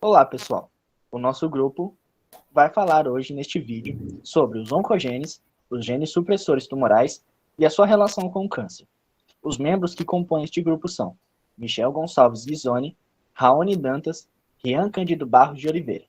Olá, pessoal. O nosso grupo vai falar hoje neste vídeo sobre os oncogenes, os genes supressores tumorais e a sua relação com o câncer. Os membros que compõem este grupo são Michel Gonçalves Ghisoni, Raoni Dantas, Rian Cândido Barros de Oliveira.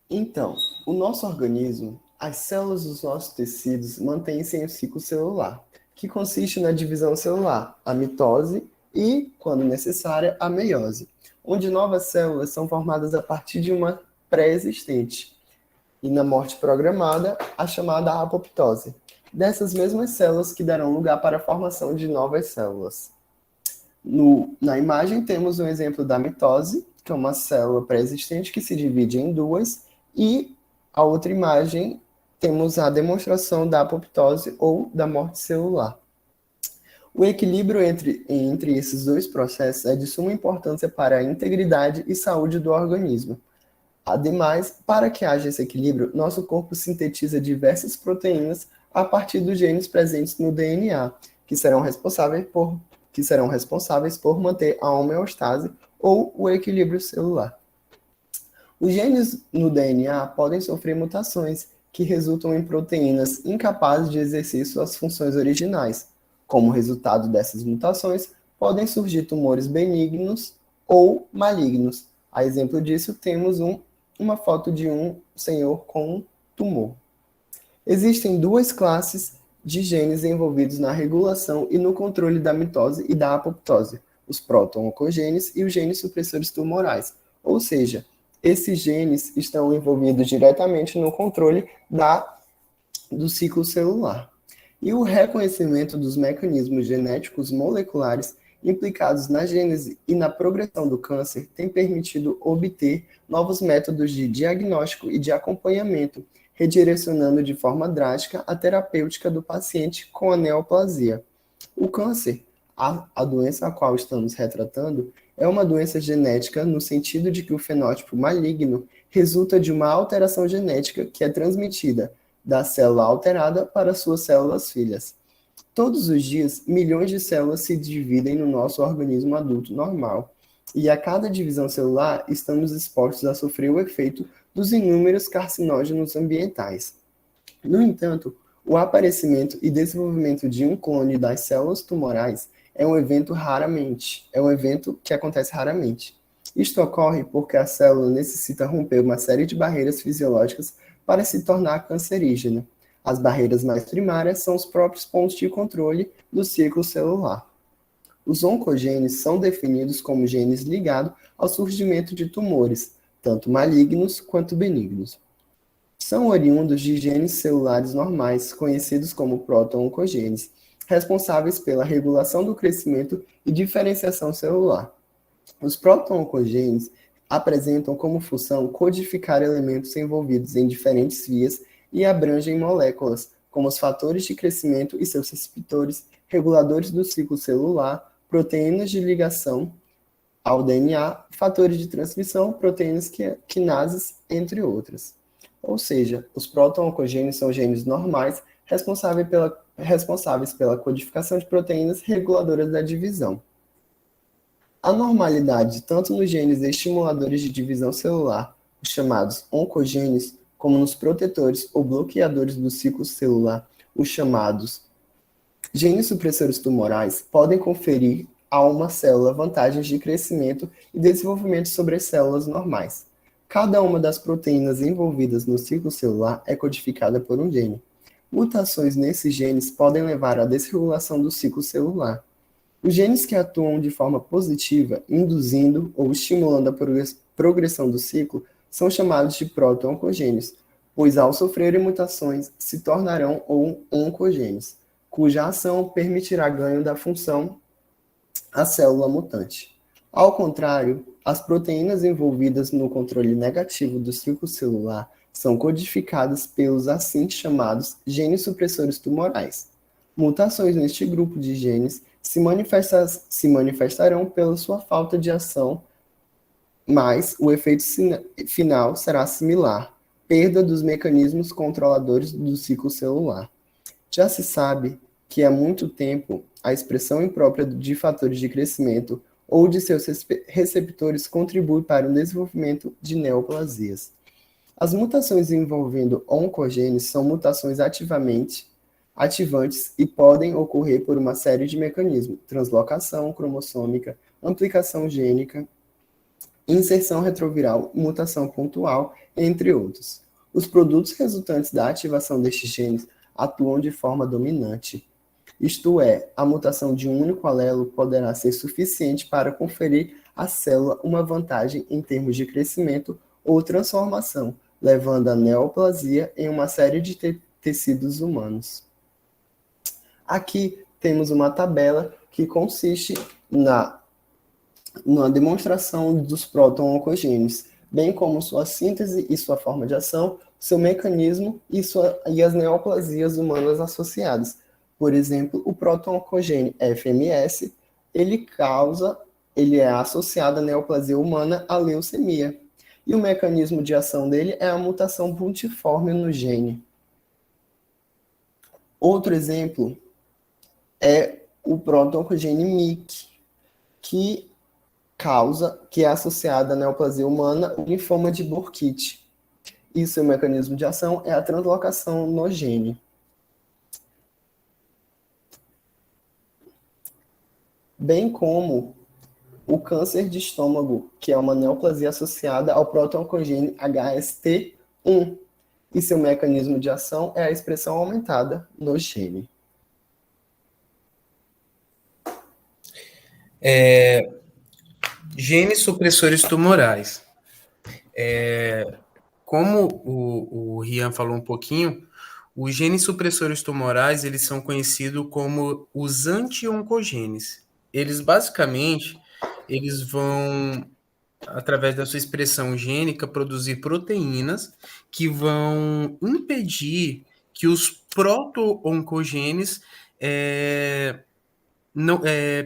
Então, o nosso organismo, as células dos nossos tecidos mantêm-se em um ciclo celular, que consiste na divisão celular, a mitose e, quando necessária, a meiose, onde novas células são formadas a partir de uma pré-existente, e na morte programada, a chamada apoptose, dessas mesmas células que darão lugar para a formação de novas células. Na imagem temos um exemplo da mitose, que é uma célula pré-existente que se divide em duas, e a outra imagem temos a demonstração da apoptose ou da morte celular. O equilíbrio entre esses dois processos é de suma importância para a integridade e saúde do organismo. Ademais, para que haja esse equilíbrio, nosso corpo sintetiza diversas proteínas a partir dos genes presentes no DNA, que serão responsáveis por manter a homeostase ou o equilíbrio celular. Os genes no DNA podem sofrer mutações que resultam em proteínas incapazes de exercer suas funções originais. Como resultado dessas mutações, podem surgir tumores benignos ou malignos. A exemplo disso, temos uma foto de um senhor com um tumor. Existem duas classes de genes envolvidos na regulação e no controle da mitose e da apoptose, os proto-oncogenes e os genes supressores tumorais. Ou seja, esses genes estão envolvidos diretamente no controle do ciclo celular. E o reconhecimento dos mecanismos genéticos moleculares implicados na gênese e na progressão do câncer tem permitido obter novos métodos de diagnóstico e de acompanhamento, redirecionando de forma drástica a terapêutica do paciente com a neoplasia. O câncer, a doença a qual estamos retratando, é uma doença genética no sentido de que o fenótipo maligno resulta de uma alteração genética que é transmitida da célula alterada para suas células filhas. Todos os dias, milhões de células se dividem no nosso organismo adulto normal, e a cada divisão celular estamos expostos a sofrer o efeito dos inúmeros carcinógenos ambientais. No entanto, o aparecimento e desenvolvimento de um clone das células tumorais é um evento que acontece raramente. Isto ocorre porque a célula necessita romper uma série de barreiras fisiológicas para se tornar cancerígena. As barreiras mais primárias são os próprios pontos de controle do ciclo celular. Os oncogenes são definidos como genes ligados ao surgimento de tumores, tanto malignos quanto benignos. São oriundos de genes celulares normais, conhecidos como proto-oncogenes, responsáveis pela regulação do crescimento e diferenciação celular. Os proto-oncogenes apresentam como função codificar elementos envolvidos em diferentes vias e abrangem moléculas, como os fatores de crescimento e seus receptores, reguladores do ciclo celular, proteínas de ligação ao DNA, fatores de transcrição, proteínas quinases, entre outras. Ou seja, os proto-oncogenes são genes normais responsáveis pela codificação de proteínas reguladoras da divisão. A normalidade, tanto nos genes estimuladores de divisão celular, os chamados oncogenes, como nos protetores ou bloqueadores do ciclo celular, os chamados genes supressores tumorais, podem conferir a uma célula vantagens de crescimento e desenvolvimento sobre as células normais. Cada uma das proteínas envolvidas no ciclo celular é codificada por um gene. Mutações nesses genes podem levar à desregulação do ciclo celular. Os genes que atuam de forma positiva, induzindo ou estimulando a progressão do ciclo, são chamados de proto-oncogenes, pois ao sofrerem mutações se tornarão oncogenes, cuja ação permitirá ganho da função à célula mutante. Ao contrário, as proteínas envolvidas no controle negativo do ciclo celular são codificadas pelos assim chamados genes supressores tumorais. Mutações neste grupo de genes se manifestarão pela sua falta de ação, mas o efeito final será similar: perda dos mecanismos controladores do ciclo celular. Já se sabe que há muito tempo a expressão imprópria de fatores de crescimento ou de seus receptores contribui para o desenvolvimento de neoplasias. As mutações envolvendo oncogenes são mutações ativantes e podem ocorrer por uma série de mecanismos: translocação cromossômica, amplificação gênica, inserção retroviral, mutação pontual, entre outros. Os produtos resultantes da ativação destes genes atuam de forma dominante. Isto é, a mutação de um único alelo poderá ser suficiente para conferir à célula uma vantagem em termos de crescimento ou transformação, levando à neoplasia em uma série de tecidos humanos. Aqui temos uma tabela que consiste na demonstração dos proto-oncogenes, bem como sua síntese e sua forma de ação, seu mecanismo e as neoplasias humanas associadas. Por exemplo, o proto-oncogene FMS, ele é associado à neoplasia humana, à leucemia. E o mecanismo de ação dele é a mutação puntiforme no gene. Outro exemplo é o proto-oncogene MYC, que é associado à neoplasia humana, o linfoma de Burkitt. E seu mecanismo de ação é a translocação no gene. Bem como o câncer de estômago, que é uma neoplasia associada ao proto-oncogene HST1, e seu mecanismo de ação é a expressão aumentada no gene. Genes supressores tumorais. Como o Rian falou um pouquinho, os genes supressores tumorais, eles são conhecidos como os anti-oncogenes. Eles, basicamente, eles vão, através da sua expressão gênica, produzir proteínas que vão impedir que os proto-oncogenes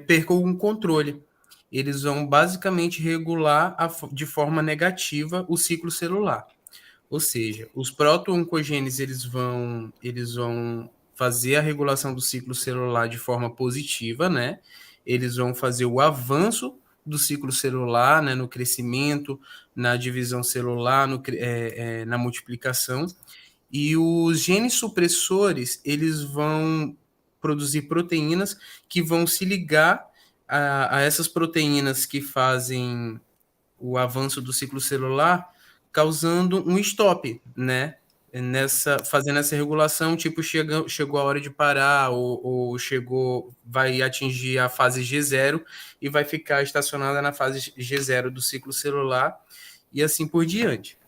percam o controle. Eles vão basicamente regular de forma negativa o ciclo celular. Ou seja, os proto-oncogenes eles vão fazer a regulação do ciclo celular de forma positiva, né? Eles vão fazer o avanço do ciclo celular, né, no crescimento, na divisão celular, na multiplicação. E os genes supressores, eles vão produzir proteínas que vão se ligar a essas proteínas que fazem o avanço do ciclo celular, causando um stop, né? Fazendo essa regulação, tipo, chegou a hora de parar, ou vai atingir a fase G0 e vai ficar estacionada na fase G0 do ciclo celular, e assim por diante.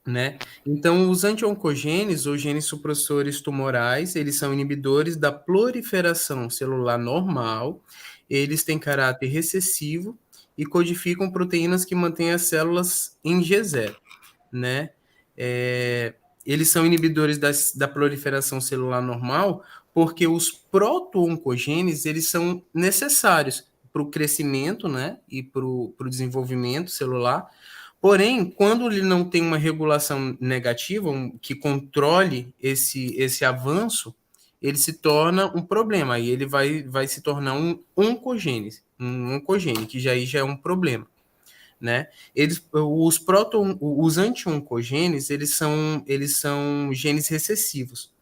Né? Então, os anti-oncogenes, ou genes supressores tumorais, eles são inibidores da proliferação celular normal, eles têm caráter recessivo e codificam proteínas que mantêm as células em G0, né? Eles são inibidores da proliferação celular normal porque os proto-oncogenes, eles são necessários para o crescimento, né? E para o desenvolvimento celular. Porém, quando ele não tem uma regulação negativa, que controle esse avanço, ele se torna um problema. Aí ele vai se tornar um oncogene, que já é um problema. Né? Os anti-oncogenes, eles são genes recessivos.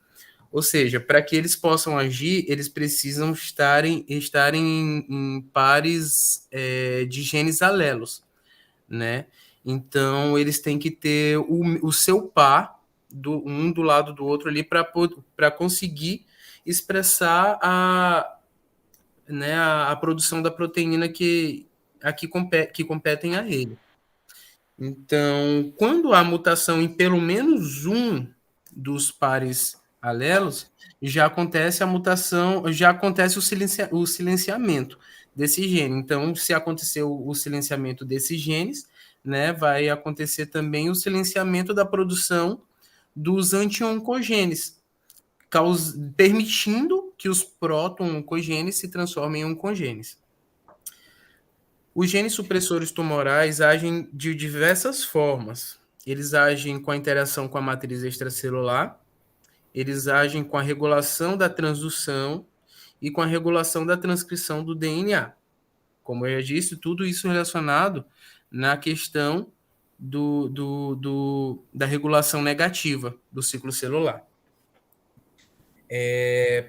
Ou seja, para que eles possam agir, eles precisam estarem em pares de genes alelos, né? Então, eles têm que ter o seu par, um do lado do outro ali, para conseguir expressar a produção da proteína que competem a ele. Então, quando há mutação em pelo menos um dos pares alelos, já acontece a mutação, já acontece o silenciamento desse gene. Então, se acontecer o silenciamento desses genes, né, vai acontecer também o silenciamento da produção dos anti-oncogenes, permitindo que os proto-oncogenes se transformem em oncogenes. Os genes supressores tumorais agem de diversas formas. Eles agem com a interação com a matriz extracelular, eles agem com a regulação da transdução e com a regulação da transcrição do DNA. Como eu já disse, tudo isso relacionado na questão da regulação negativa do ciclo celular.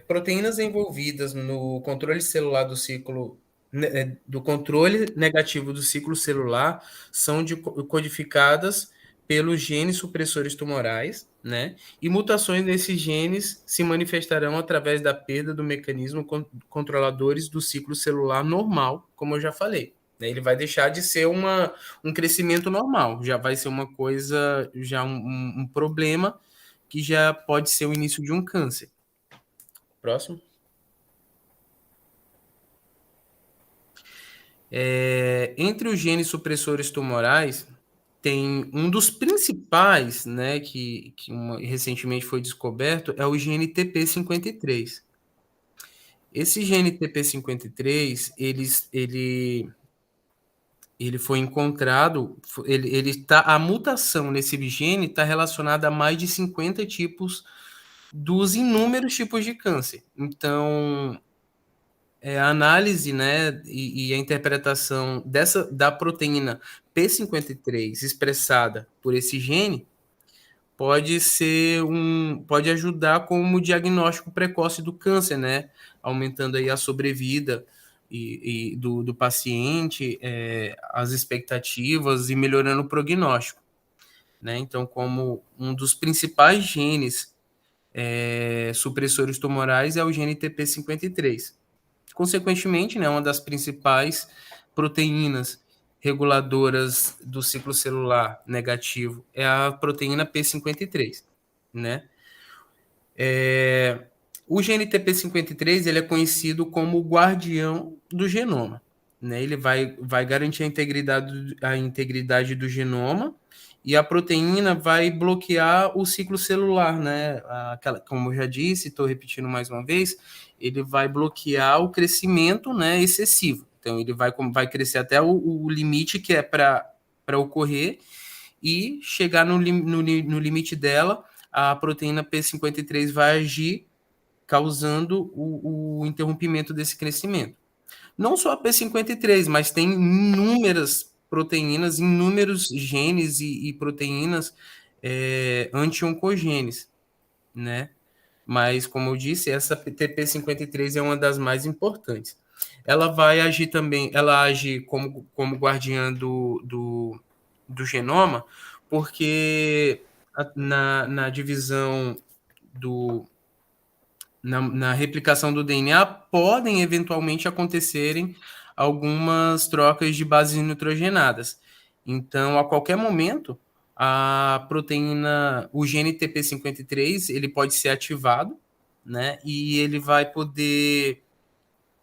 Proteínas envolvidas no controle celular do controle negativo do ciclo celular são codificadas pelos genes supressores tumorais, né? E mutações nesses genes se manifestarão através da perda do mecanismo controladores do ciclo celular normal, como eu já falei. Ele vai deixar de ser um crescimento normal, já vai ser uma coisa, já um problema que já pode ser o início de um câncer. Próximo. Entre os genes supressores tumorais, tem um dos principais, né, que recentemente foi descoberto, é o gene TP53. Esse gene TP53, ele foi encontrado, a mutação nesse gene está relacionada a mais de 50 tipos dos inúmeros tipos de câncer. Então, a análise, né, e a interpretação da proteína P53 expressada por esse gene pode ajudar como diagnóstico precoce do câncer, né, aumentando aí a sobrevida do paciente, as expectativas e melhorando o prognóstico, né? Então, como um dos principais genes supressores tumorais é o gene TP53. Consequentemente, né, uma das principais proteínas reguladoras do ciclo celular negativo é a proteína P53, né? O gene TP53 ele é conhecido como o guardião do genoma, né? Ele vai garantir a integridade do genoma e a proteína vai bloquear o ciclo celular, né? Como eu já disse, estou repetindo mais uma vez, ele vai bloquear o crescimento, né, excessivo. Então, ele vai crescer até o limite que é para ocorrer e chegar no limite dela, a proteína P53 vai agir causando o interrompimento desse crescimento. Não só a P53, mas tem inúmeras proteínas, inúmeros genes e proteínas anti-oncogenes, né? Mas, como eu disse, essa TP53 é uma das mais importantes. Ela vai agir também, ela age como guardiã do genoma, porque na divisão na replicação do DNA podem eventualmente acontecerem algumas trocas de bases nitrogenadas. Então, a qualquer momento, a proteína, o gene TP53, ele pode ser ativado, né? E ele vai poder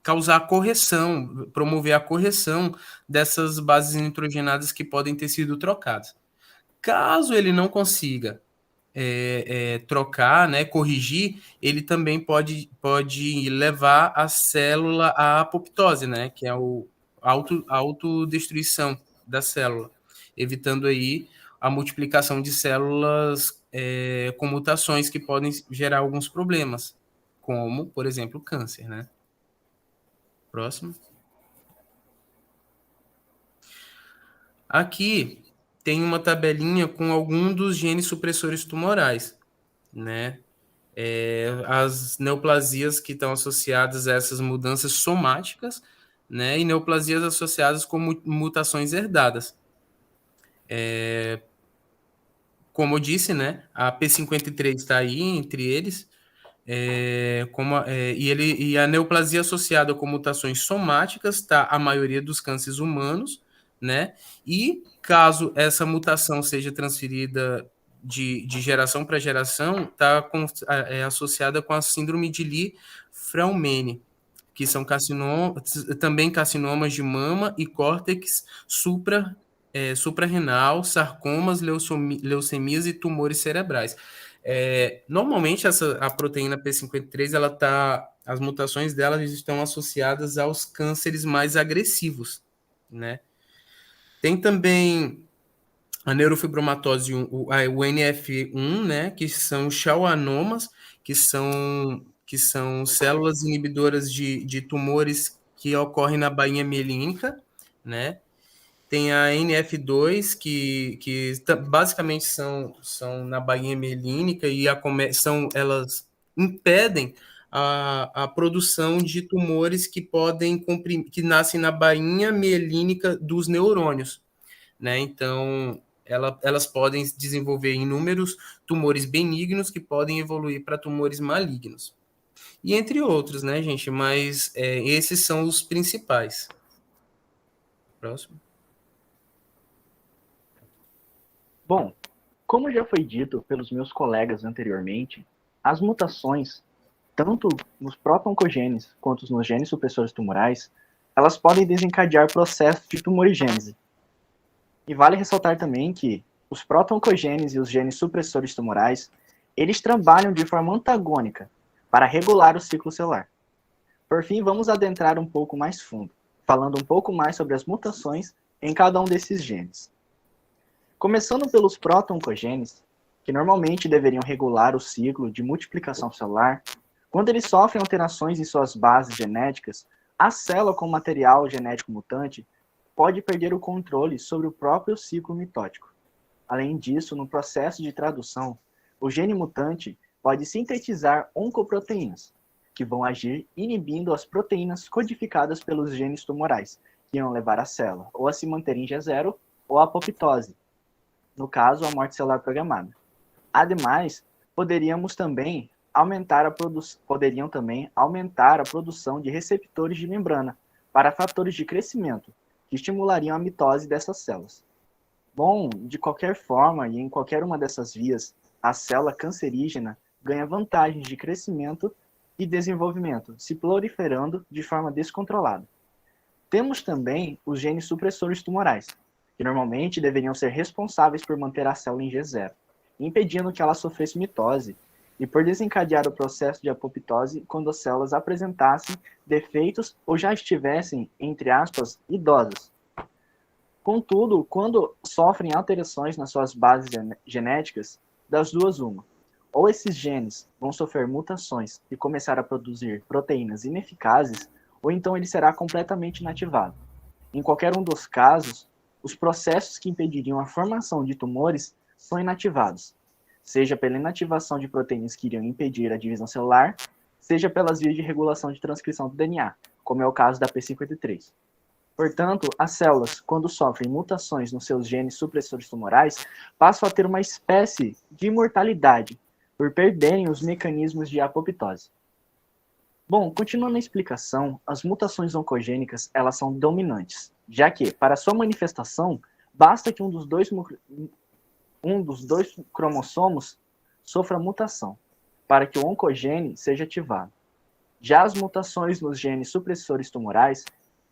causar a correção, promover a correção dessas bases nitrogenadas que podem ter sido trocadas. Caso ele não consiga trocar, né, corrigir, ele também pode levar a célula à apoptose, né, que é a autodestruição da célula, evitando aí a multiplicação de células com mutações que podem gerar alguns problemas, como, por exemplo, câncer, né? Próximo. Aqui tem uma tabelinha com alguns dos genes supressores tumorais, né? As neoplasias que estão associadas a essas mudanças somáticas, né? E neoplasias associadas com mutações herdadas. Como eu disse, né? A P53 está aí entre eles, e a neoplasia associada com mutações somáticas está a maioria dos cânceres humanos, né? E caso essa mutação seja transferida de geração para geração, está associada com a síndrome de Li-Fraumeni, que são também carcinomas de mama e córtex suprarrenal, sarcomas, leucemias e tumores cerebrais. Normalmente a proteína P53 as mutações dela estão associadas aos cânceres mais agressivos, né? Tem também a neurofibromatose, o NF1, né, que são schwannomas, que são células inibidoras de tumores que ocorre na bainha mielínica, né? Tem a NF2, que basicamente são na bainha mielínica e elas impedem a produção de tumores que que nascem na bainha mielínica dos neurônios, né? Então, elas podem desenvolver inúmeros tumores benignos que podem evoluir para tumores malignos. E entre outros, né, gente? Mas esses são os principais. Próximo. Bom, como já foi dito pelos meus colegas anteriormente, as mutações, tanto nos proto-oncogenes quanto nos genes supressores tumorais, elas podem desencadear processos de tumorigênese. E vale ressaltar também que os proto-oncogenes e os genes supressores tumorais, eles trabalham de forma antagônica para regular o ciclo celular. Por fim, vamos adentrar um pouco mais fundo, falando um pouco mais sobre as mutações em cada um desses genes. Começando pelos proto-oncogenes, que normalmente deveriam regular o ciclo de multiplicação celular, quando eles sofrem alterações em suas bases genéticas, a célula com material genético mutante pode perder o controle sobre o próprio ciclo mitótico. Além disso, no processo de tradução, o gene mutante pode sintetizar oncoproteínas, que vão agir inibindo as proteínas codificadas pelos genes tumorais, que irão levar a célula ou a se manter em G0 ou a apoptose, no caso, a morte celular programada. Ademais, poderiam também aumentar a produção de receptores de membrana para fatores de crescimento, que estimulariam a mitose dessas células. Bom, de qualquer forma e em qualquer uma dessas vias, a célula cancerígena ganha vantagens de crescimento e desenvolvimento, se proliferando de forma descontrolada. Temos também os genes supressores tumorais, que normalmente deveriam ser responsáveis por manter a célula em G0, impedindo que ela sofresse mitose e por desencadear o processo de apoptose quando as células apresentassem defeitos ou já estivessem, entre aspas, idosas. Contudo, quando sofrem alterações nas suas bases genéticas, das duas uma, ou esses genes vão sofrer mutações e começar a produzir proteínas ineficazes, ou então ele será completamente inativado. Em qualquer um dos casos, os processos que impediriam a formação de tumores são inativados, seja pela inativação de proteínas que iriam impedir a divisão celular, seja pelas vias de regulação de transcrição do DNA, como é o caso da P53. Portanto, as células, quando sofrem mutações nos seus genes supressores tumorais, passam a ter uma espécie de imortalidade, por perderem os mecanismos de apoptose. Bom, continuando a explicação, as mutações oncogênicas, elas são dominantes, já que, para sua manifestação, basta que um dos dois cromossomos sofra mutação, para que o oncogene seja ativado. Já as mutações nos genes supressores tumorais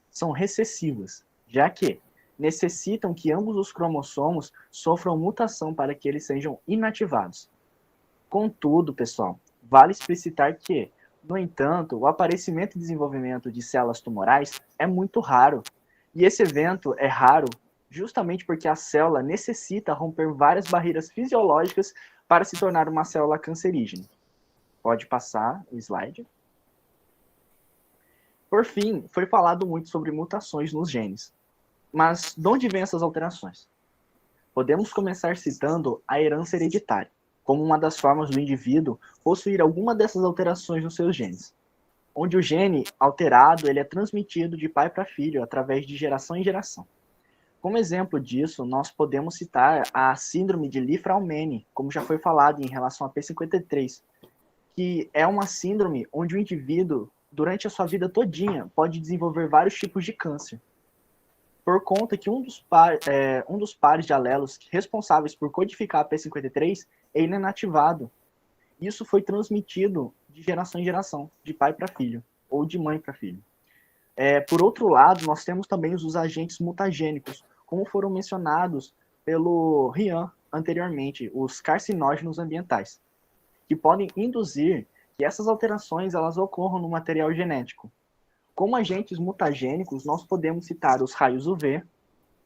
são recessivas, já que necessitam que ambos os cromossomos sofram mutação para que eles sejam inativados. Contudo, pessoal, vale explicitar que, no entanto, o aparecimento e desenvolvimento de células tumorais é muito raro. E esse evento é raro justamente porque a célula necessita romper várias barreiras fisiológicas para se tornar uma célula cancerígena. Pode passar o slide. Por fim, foi falado muito sobre mutações nos genes. Mas de onde vêm essas alterações? Podemos começar citando a herança hereditária, como uma das formas do indivíduo possuir alguma dessas alterações nos seus genes, onde o gene alterado ele é transmitido de pai para filho através de geração em geração. Como exemplo disso, nós podemos citar a síndrome de Li-Fraumeni, como já foi falado em relação à P53, que é uma síndrome onde o indivíduo, durante a sua vida todinha, pode desenvolver vários tipos de câncer, por conta que um dos pares de alelos responsáveis por codificar a P53 é inativado. Isso foi transmitido de geração em geração, de pai para filho, ou de mãe para filho. Por outro lado, nós temos também os agentes mutagênicos, como foram mencionados pelo Rian anteriormente, os carcinógenos ambientais, que podem induzir que essas alterações elas ocorram no material genético. Como agentes mutagênicos, nós podemos citar os raios UV,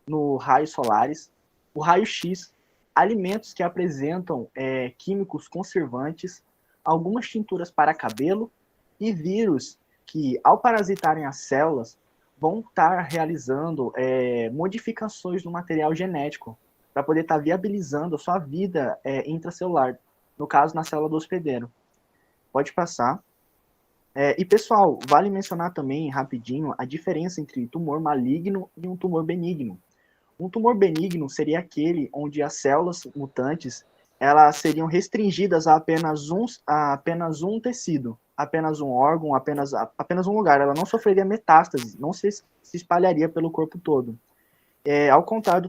no raios solares, o raio-X, alimentos que apresentam químicos conservantes, algumas tinturas para cabelo e vírus que, ao parasitarem as células, vão estar realizando modificações no material genético para poder estar viabilizando a sua vida intracelular, no caso, na célula do hospedeiro. Pode passar. E, pessoal, vale mencionar também, rapidinho, a diferença entre tumor maligno e um tumor benigno. Um tumor benigno seria aquele onde as células mutantes elas seriam restringidas a apenas um tecido, apenas um órgão, apenas um lugar. Ela não sofreria metástase, não se espalharia pelo corpo todo. Ao contrário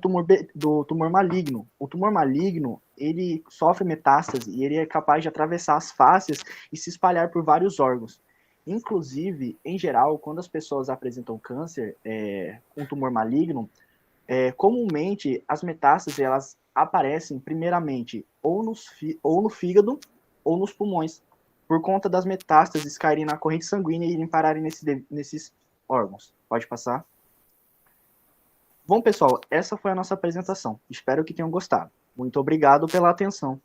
do tumor maligno. O tumor maligno, ele sofre metástase e ele é capaz de atravessar as fáscias e se espalhar por vários órgãos. Inclusive, em geral, quando as pessoas apresentam câncer, um tumor maligno, comumente as metástases elas aparecem primeiramente ou no fígado ou nos pulmões, por conta das metástases caírem na corrente sanguínea e irem pararem nesses órgãos. Pode passar. Bom, pessoal, essa foi a nossa apresentação. Espero que tenham gostado. Muito obrigado pela atenção.